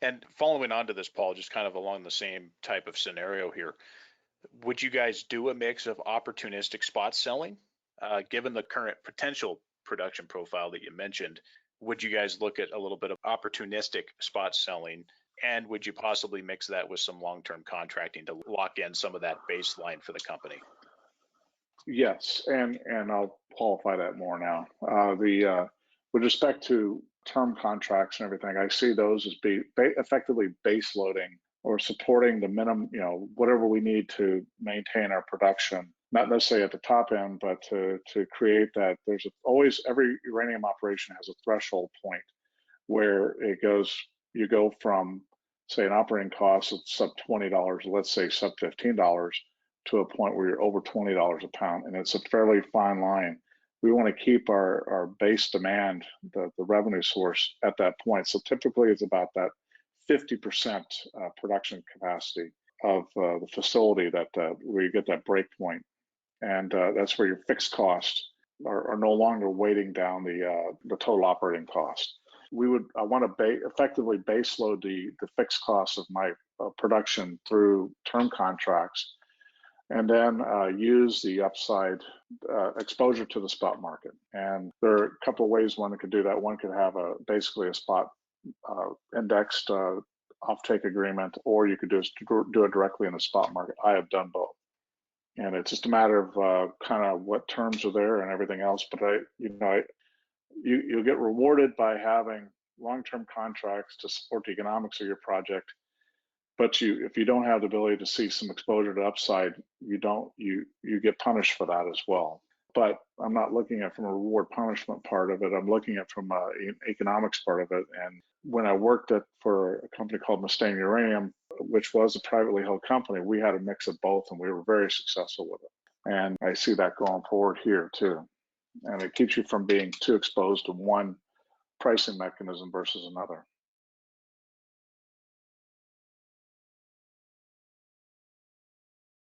And following on to this, Paul, just kind of along the same type of scenario here, would you guys do a mix of opportunistic spot selling? Given the current potential production profile that you mentioned, would you guys look at a little bit of opportunistic spot selling? And would you possibly mix that with some long-term contracting to lock in some of that baseline for the company? Yes, and I'll qualify that more now. With respect to term contracts and everything, I see those as effectively base loading or supporting the minimum, whatever we need to maintain our production. Not necessarily at the top end, but to create that. Always every uranium operation has a threshold point where you go from, say, an operating cost of sub $20, let's say sub $15, to a point where you're over $20 a pound, and it's a fairly fine line. We want to keep our base demand, the revenue source, at that point. So typically it's about that 50% production capacity of the facility where you get that break point. And that's where your fixed costs are no longer weighting down the total operating cost. I want to effectively base load the fixed costs of my production through term contracts, and then use the upside exposure to the spot market. And there are a couple of ways one could do that. One could have basically a spot indexed offtake agreement, or you could just do it directly in the spot market. I have done both. And it's just a matter of kind of what terms are there and everything else. But you'll get rewarded by having long-term contracts to support the economics of your project. But if you don't have the ability to see some exposure to upside, you get punished for that as well. But I'm not looking at from a reward punishment part of it. I'm looking at from an economics part of it. And when I worked for a company called Mustang Uranium, which was a privately held company, we had a mix of both, and we were very successful with it. And I see that going forward here too. And it keeps you from being too exposed to one pricing mechanism versus another.